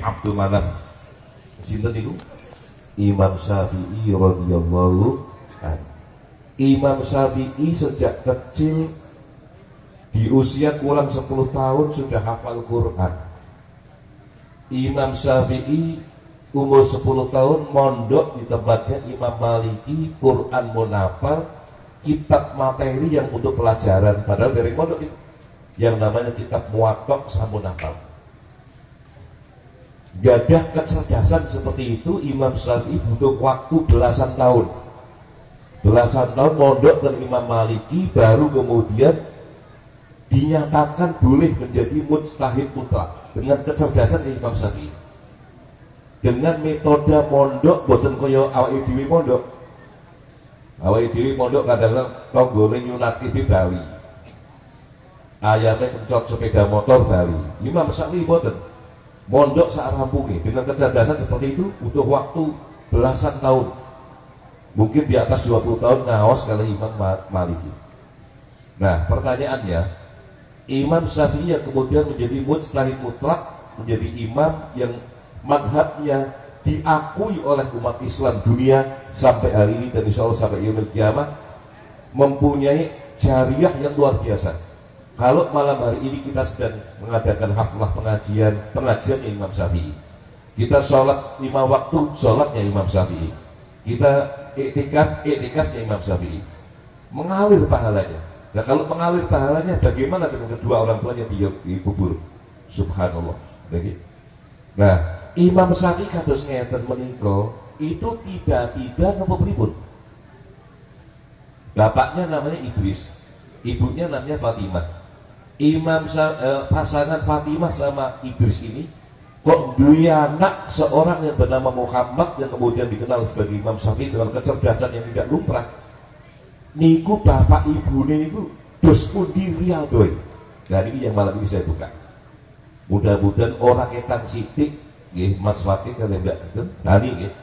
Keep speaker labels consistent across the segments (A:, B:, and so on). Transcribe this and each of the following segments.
A: Abdul Manaf. Sinten niku? Imam Syafi'i radhiyallahu anhu. Imam Syafi'i sejak kecil di usia kurang 10 tahun sudah hafal Quran. Imam Syafi'i umur 10 tahun mondok di tempatnya Imam Maliki, Quran munafal, kitab materi yang untuk pelajaran. Padahal dari mondok itu yang namanya kitab muwatta samun hafal. Gadah kecerdasan seperti itu Imam Syafi'i butuh waktu belasan tahun mondok dan Imam Maliki, baru kemudian dinyatakan boleh menjadi mujtahid mutlak dengan kecerdasan Imam Syafi'i, dengan metode mondok boten kaya awake dhewe mondok kadang-kadang tonggone nyunati di Bali, ayamnya kencot sepeda motor Bali. Imam Syafi'i boten mondok saat rampungnya dengan kecerdasan seperti itu butuh waktu belasan tahun, mungkin di atas 20 tahun ngawas kalau Imam Maliki. Nah pertanyaannya, Imam Syafi'i yang kemudian menjadi mujtahid mutlak, menjadi imam yang madhabnya diakui oleh umat Islam dunia sampai hari ini dan insya Allah sampai yaumil kiamah, mempunyai jariah yang luar biasa. Kalau malam hari ini kita sedang mengadakan haflah pengajian Imam Syafi'i, kita sholat 5 waktu, sholatnya Imam Syafi'i, kita iktikafnya Imam Syafi'i, mengalir pahalanya. Nah kalau mengalir pahalanya, bagaimana dengan kedua orang tuanya di kubur? Subhanallah. Nah Imam Syafi'i kados ngeten menika itu tiba-tiba nopo pripun? Bapaknya namanya Idris, ibunya namanya Fatimah. Pasangan Fatimah sama Idris ini kok dua anak seorang yang bernama Muhammad yang kemudian dikenal sebagai Imam Syafi'i dengan kecerdasan yang tidak lumrah. Niku bapak ibu niku dos pundi riyadhoi. Nah ini yang malam ini saya buka. Mudah-mudahan orang ketang sitik nggih Mas Fatih kalau enggak gitu. Nah ini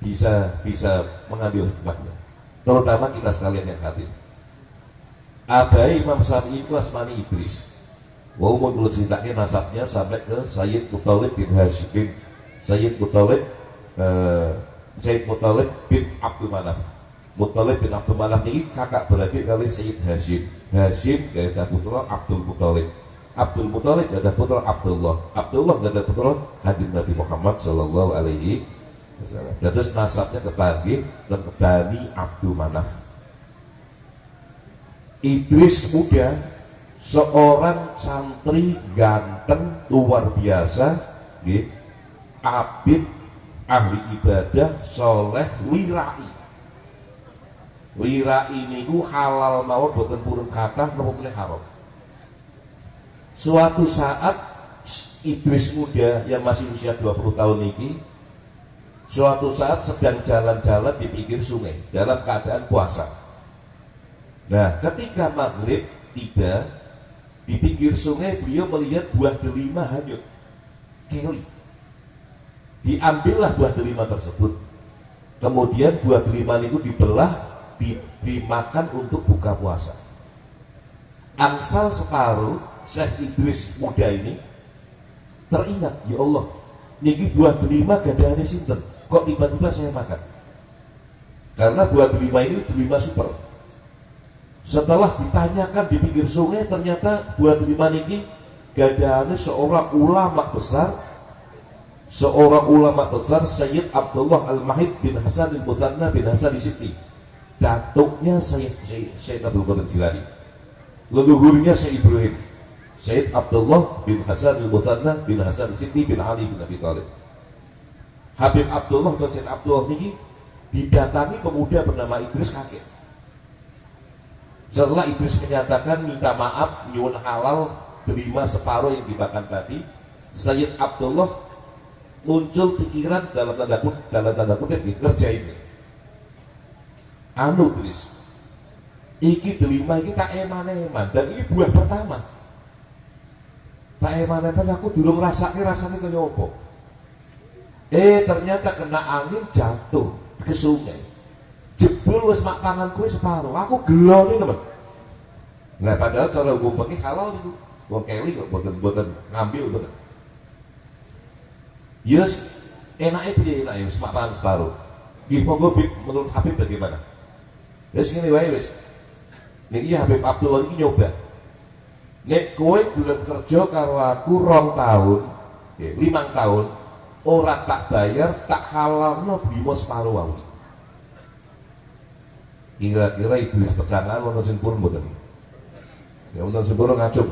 A: bisa mengambil hikmahnya. Terutama kita sekalian yang hadir. Abai Imam Syafi'i itu asmani Idris. Wau mau dulu ceritanya nasabnya sampai ke Sayyid Muttalib bin Hashim bin Sayyid Muttalib bin Abdul Manaf. Muttalib bin Abdul Manaf ini kakak beradik kali Sayyid Hashim. Hashim gak ada putra Abdul Muttalib. Abdul Muttalib gak ada putra Abdullah. Abdullah gak ada putra Kanjeng Nabi Muhammad sallallahu alaihi wasallam. Terus nasabnya kepanggih dan ke Bani Abdul Manaf. Idris muda, seorang santri ganteng luar biasa, abid, ahli ibadah, soleh, wirai. Wirai niku halal mawon boten purun kathah napa meneh haram. Suatu saat Idris muda yang masih usia 20 tahun niki, suatu saat sedang jalan-jalan di pinggir sungai dalam keadaan puasa. Nah, ketika maghrib tiba di pinggir sungai, beliau melihat buah delima hanyut, keli. Diambillah buah delima tersebut. Kemudian buah delima itu dibelah, dimakan untuk buka puasa. Angsal separuh, Syekh Idris muda ini teringat, ya Allah, niki buah delima gadahane sinten? Kok tiba-tiba saya makan? Karena buah delima ini delima super. Setelah ditanyakan di pinggir sungai, ternyata buah delima niki gadahane seorang ulama besar Sayyid Abdullah Al-Mahid bin Hasan Al-Muthanna bin Hasan Al-Sibti, datuknya Sayyid Abdul Qadir Jilani, leluhurnya Sayyid Ibrahim, Sayyid Abdullah bin Hasan Al-Muthanna bin Hasan Al-Sibti bin Ali bin Abi Thalib. Habib Abdullah dan Sayyid Abdullah niki didatangi pemuda bernama Idris, kaget. Setelah Idris menyatakan minta maaf, nyuwun halal, terima separuh yang dimakan tadi, Sayyid Abdullah muncul pikiran dalam tanda kutip ngerjain. Anu Idris, iki delima iki tak eman-eman, dan ini buah pertama. Tak eman-eman, aku dulu rasanya kaya apa. Ternyata kena angin jatuh ke sungai. Jebul wis mak pangan kue separuh, aku gelo nih teman. Nah padahal cara hukum fikih halal itu, wong keli kok boten ngambil boten. Yes, enaknya piye enaknya wis makan separuh. Nggih monggo Bib, menurut Habib bagaimana? Wis ngene wae wis. Niki Habib Abdullah iki nyoba. Nek kowe gelem kerja karo aku 2 tahun, 5 tahun, ora tak bayar, tak halalno bimo separuh wae. Kira-kira Idris pecangan wonten sing pun mboten. Ya wonten sing pun ngacuk.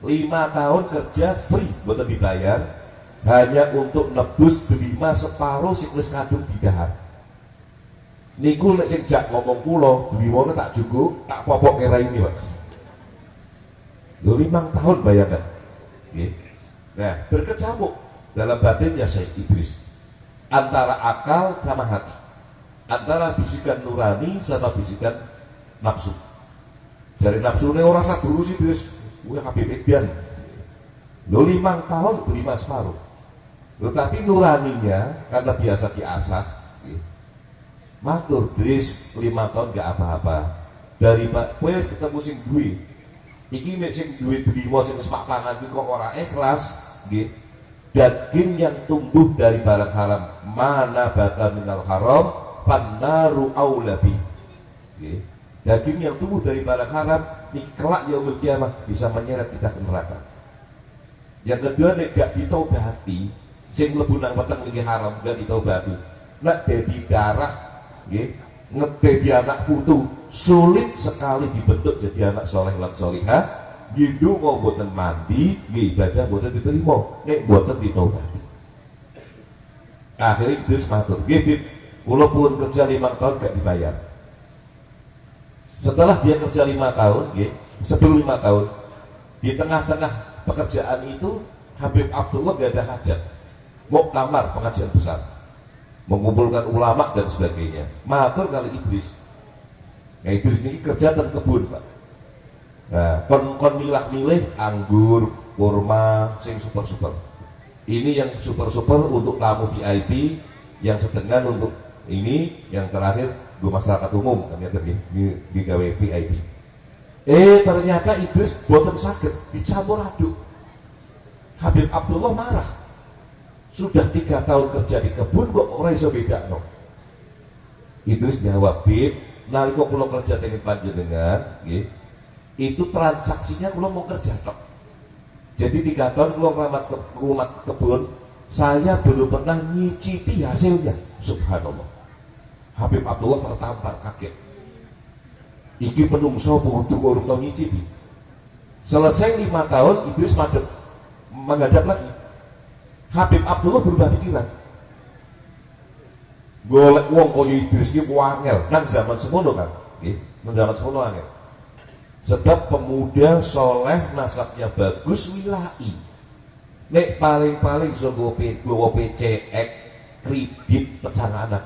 A: 5 tahun kerja free, mboten dibayar, hanya untuk nebus bima separuh sing wis kadung didahar. Niku nek sing jak ngomong kula, bimane tak juguk, tak popok kira ini, Pak. Lho 5 tahun bayarkan. Nggih. Nah, berkecamuk dalam batinnya Syekh Idris antara akal sama hati, antara bisikan nurani sama bisikan nafsu. Jari nafsu ini orang saburu sih terus gue Habib Idbian lo 5 tahun terima separuh, tetapi nuraninya karena biasa diasah matur Idris 5 tahun gak apa-apa dari Pak gue ketemu sing duwe iki nek sing duwe terima sing sepak pangan kok ora ikhlas gitu. Daging yang tumbuh dari barang haram mana bata minal haram fannaru aulabi. Daging yang tumbuh dari barang haram ini kelak yaumul kiamah bisa menyeret kita ke neraka. Yang kedua nek gak ditobati sing mlebu nang weteng iki haram gak ditobati nek dadi darah nggih ngedadi anak putu sulit sekali dibentuk jadi anak soleh lan solihah. Gitu mau buatan mandi, ibadah buatan diterima, nek buatan ditobati. Akhirnya Idris matur, Bib, kula pun kerja 5 tahun gak dibayar. Setelah dia kerja 5 tahun, sebelum 5 tahun, di tengah-tengah pekerjaan itu Habib Abdullah gak ada hajat, mau lamar pengajian besar, mengumpulkan ulama dan sebagainya. Matur kali Idris. Nah, Idris ini kerja dan kebun, Pak. Nah, kon milah-milih anggur, kurma, sing super-super. Ini yang super-super untuk tamu VIP, yang sedang untuk ini, yang terakhir gue masyarakat umum kan ya tadi di gawe VIP. Ternyata Idris boten sakit, dicampur aduk. Habib Abdullah marah. Sudah 3 tahun kerja di kebun kok ora iso bedakno. Idris jawab, Bib, nalika kula kerja dengan panjenengan, nggih. Itu transaksinya kalau mau kerja tok. Jadi 3 tahun kalau ngelamat ke rumah kebun, saya belum pernah nyicipi hasilnya. Subhanallah. Habib Abdullah tertampar kaget. Iki penungso untuk urung tau nyicipi. Selesai 5 tahun, Idris madep menghadap lagi. Habib Abdullah berubah pikiran. Golek wong koyo Idris iki wangel nang zaman semono kan. Nggih, nang zaman semono angel. Sebab pemuda soleh nasabnya bagus wilai. Nek paling-paling sungguh PCX kredit pecah anak.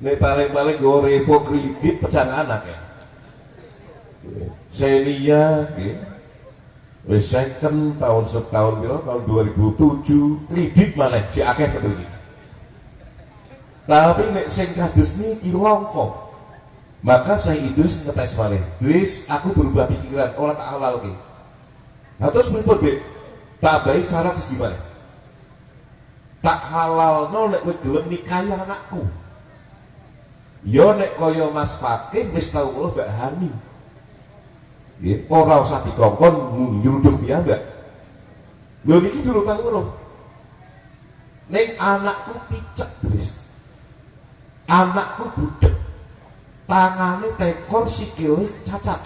A: Nek paling-paling gue revo kredit pecah anak ya. Selia, second tahun biro tahun 2007 kredit malah si akeh peduli. Tapi nek sing kados niki longkok. Maka saya Idris ngetes malih, Idris aku berubah pikiran orang tak halal ke. Nah terus berikut Bib, tak baik syarat gimana? Tak halal no nek kowe gelem nikahi anakku. Yo nek koyo Mas Fakih wis tau kula Mbak Hani. Nggih, ora usah dikongkon nyruduk piyambak. Lho niki durung tau weruh. Ning anakku picek, Idris. Anakku budek. Tangannya tekor sikile cacat.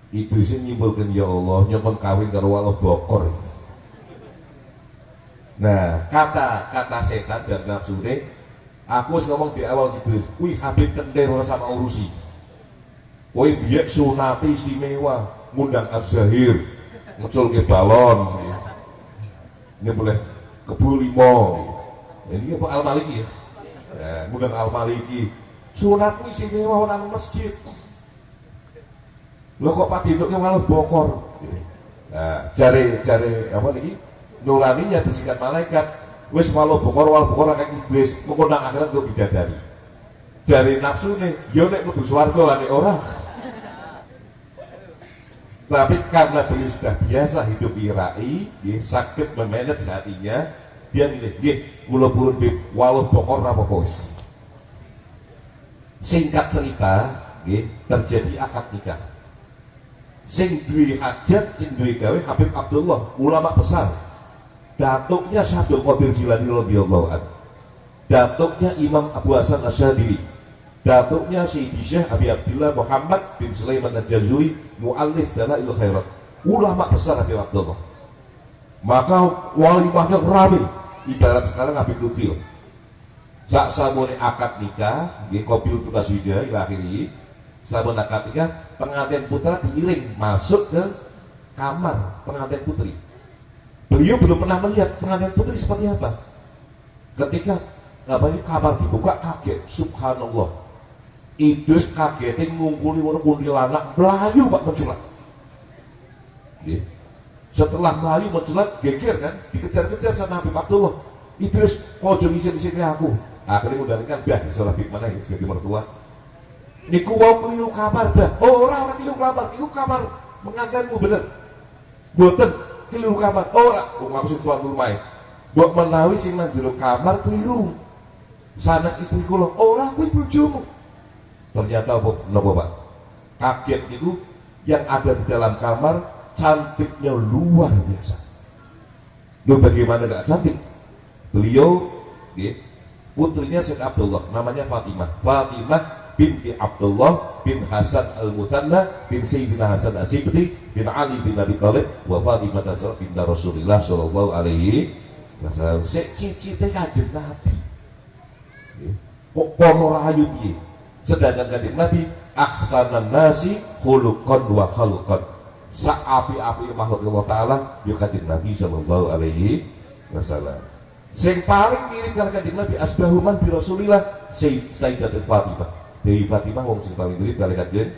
A: Itu sih nyimpulkan ya Allah nyokon kawin karo Allah bokor. Nah kata setan dan nafsu ini aku harus ngomong di awal Idris, wih Habib kendel orang sama urusi. Wih biak sunati istimewa ngundang Az-Zahir ngecul ke balon. Ini boleh kebu limo. Ini apa Al-Maliki ya? Nah, ngundang Al-Maliki. Sunat istimewa orang masjid. Lo kok Pak Dinduknya malah bokor. Nah, cari apa nih? Nuraninya bersikat malaikat. Wes malah bokor kayak Iblis. Mengundang akhirat gue bidadari. Cari nafsu nih, yo nek mlebu swarga ane ora. Tapi karena beliau sudah biasa hidup irai, dia sakit memanage hatinya, dia milih, dia kula purun bib walau pokor apa wis. Singkat cerita, terjadi akad nikah. Sing duwe hajat, sing duwe gawe Habib Abdullah, ulama besar. Datuknya Syabdul Qadir Jilani radhiyallahu anhu. Datuknya Imam Abu Hasan Asyadili. Datuknya Syekh Syekh Abi Abdillah Muhammad bin Sulaiman Al-Jazuli, muallif Dalailul Khairat. Ulama besar Habib Abdullah. Maka walimahnya rame, ibarat sekarang Habib Lutfi. Sak sabone akad nikah, nggih Qabil tugas wija ila akhiri. Sabun akad nikah, pengantin putra diiring masuk ke kamar pengantin putri. Beliau belum pernah melihat pengantin putri seperti apa. Ketika ini kamar dibuka, kaget, subhanallah. Idris kagetnya ngungkuli kuntilanak melayu Pak menculat. Setelah melayu menculat, geger kan, dikejar-kejar sama Habib Abdullah. Idris, kok jadi di sini aku. Akhirnya udah kan, biar disuruh Habib mana ya, jadi mertua. Niku mau keliru kamar dah. Oh orang keliru kamar, itu kamar mengantinmu bener. Boten keliru kamar. Orang, maksud tuan rumah. Buat menawi sing nang jero kamar keliru. Sanes istri kula, ora kuwi bojomu. Ternyata napa Pak? Kaget itu yang ada di dalam kamar cantiknya luar biasa. Loh bagaimana gak cantik? Beliau putrinya Syekh Abdullah, namanya Fatimah. Fatimah binti Abdullah bin Hasan Al-Muthanna bin Sayyidina Hasan As-Sibti bin Ali bin Abi Thalib wa Fatimah binti Rasulullah sallallahu alaihi wasallam. Cicite Kanjeng Nabi. Kok pomo rayu piye? Sedangkan Kanjeng Nabi ahsanan nasi khuluqan wa khalqan. Saapi-api makhluk Allah Ta'ala ya Kanjeng Nabi sallallahu alaihi wasallam. Sing paling mirip karo Kanjeng Nabi asbahuman bi Rasulillah Sayyidatul Fatimah. Dewi Fatimah wong sing paling mirip karo Kanjeng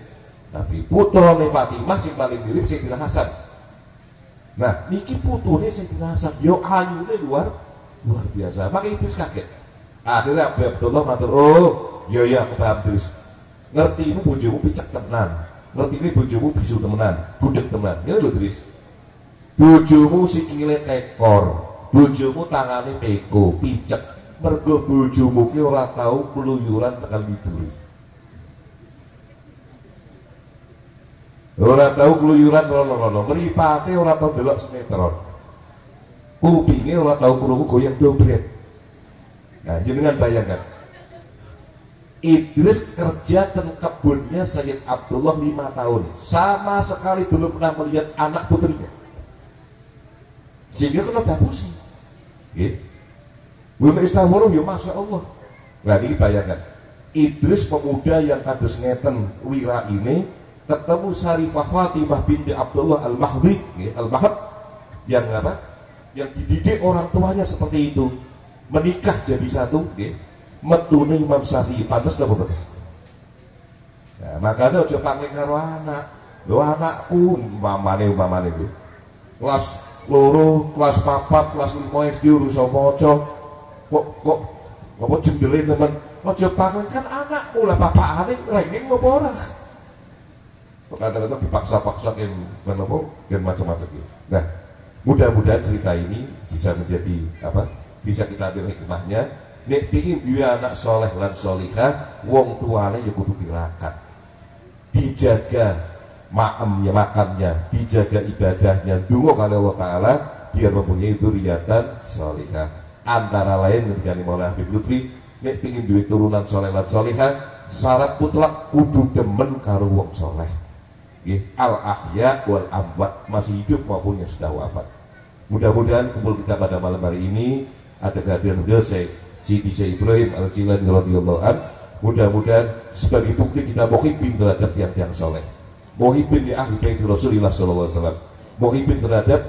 A: Nabi. Putrane Fatimah sing paling mirip Sayyidina Hasan. Nah, niki putune Sayyidina Hasan yo ayune luar biasa. Maka Idris kaget. Akhirnya Abu Abdullah matur, "Oh, ya aku paham terus. Ngerti ibu bojomu picek tenan. Ngerti ini bojomu bisu temenan, budek temenan." Ngene lho, Idris. Bojomu sikile tekor, bojomu tangane peko, picek. Mergo bojomu ki ora tau keluyuran tekan widuri. Ora tau keluyuran rono-rono, mripate ora tau delok sinetron. Kupinge ora tau krungu goyang dobret. Nah, jenengan bayangkan. Idris kerja di kebunnya Sayyid Abdullah 5 tahun, sama sekali belum pernah melihat anak putrinya. Sehingga kena dapusi. Belum istahwaro ya Masya Allah. Nah ini bayangkan, Idris pemuda yang kados ngeten wira ini ketemu Syarifah Fatimah binti Abdullah Al-Mahdi, Al-Mahd yang apa? Yang dididik orang tuanya seperti itu, menikah jadi satu, metune Imam Syafi'i pantes ta betul. Nah, makanya aja pangling karo anak. Lho anakku mamane itu. Kelas loro, kelas 4, kelas 5 SD urus maca. Kok apa jendele teman. Aja pangling kan anakmu lah bapakane rengeng apa ora. Kadang-kadang dipaksa-paksa yang menapa dan macam-macam gitu. Nah, mudah-mudahan cerita ini bisa menjadi apa? Bisa kita ambil hikmahnya. Nek pingin dia anak soleh lan solihah, wong tuane ya kudu tirakat, dijaga makamnya, dijaga ibadahnya, dungo kalau Allah Ta'ala biar mempunyai dzurriatan solihah. Antara lain ketika Maulana Habib Lutfi, nek pingin duit turunan soleh lan solihah, syarat mutlak kudu demen karo wong soleh. Al ahya wal amwat, masih hidup maupun yang sudah wafat. Mudah-mudahan kumpul kita pada malam hari ini ada kehadiran beliau Siti Syekh Ibrahim Al-Jilani radhiyallahu an. Mudah-mudahan sebagai bukti kita muhibbin terhadap yang soleh, muhibbin di ahli bait Rasulullah sallallahu alaihi wasallam, muhibbin terhadap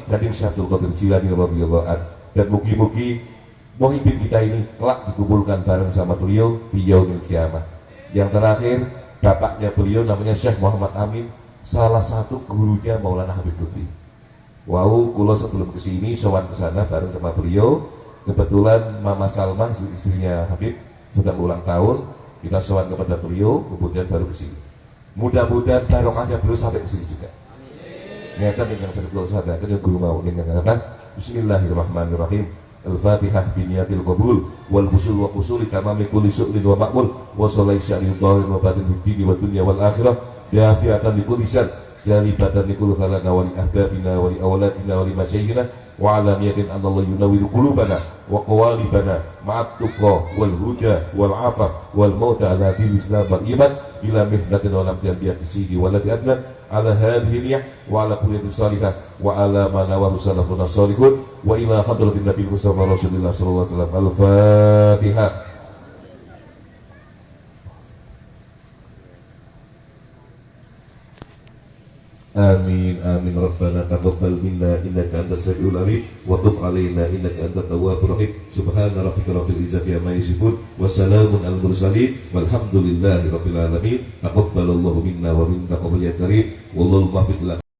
A: Kanjeng Syekh Abdul Qadir Jilani radhiyallahu an. Dan mugi-mugi muhibbin kita ini kelak dikumpulkan bareng sama beliau di yaumil kiamah. Yang terakhir, bapaknya beliau namanya Syekh Muhammad Amin, salah satu gurunya Maulana Habib Lutfi. Wow, kulo sebelum kesini sowan kesana bareng sama beliau. Kebetulan Mama Salma istrinya Habib sudah ulang tahun, kita sowan kepada beliau, kemudian baru kesini. Mudah-mudahan barokahnya beliau sampai ke sini juga. Nyata dengan sakit kalau sadar kan guru mau dengan katakan Bismillahirrahmanirrahim. Al-Fatihah biniyatil qabul wal busul wa qusuli tamami kulli syu'rin wa ma'mul wa salai sya'ri dhahirin wa batin bid-dini wa dunya wal akhirah bi'afiatan li kulli syar jalibatan li kulli khalana wa li ahbabina wa li awladina wa li masyayikhina wa ala niyatin anna Allah yunawiru qulubana wa qawalibana ma'at tuqa wal huda wal afaf wal mauta ala dil islam wal iman bila mihnatin wa lam bi'ati sidi wa lati adna ala hadhihi niyah wa ala kulli salihah wa ala mana wa salafuna salihun wa ila hadratin nabi Mustafa Rasulullah sallallahu alaihi wasallam. Al-Fatihah. Amin amin rabbana taqabbal minna innaka antas samiul alim wa tub alaina innaka antat tawwabur rahim. Subhana rabbika rabbil izzati amma yasifun wa salamun al mursalin walhamdulillahi rabbil alamin. Taqabbalallahu minna wa minkum ya karim wallahu muwaffiq.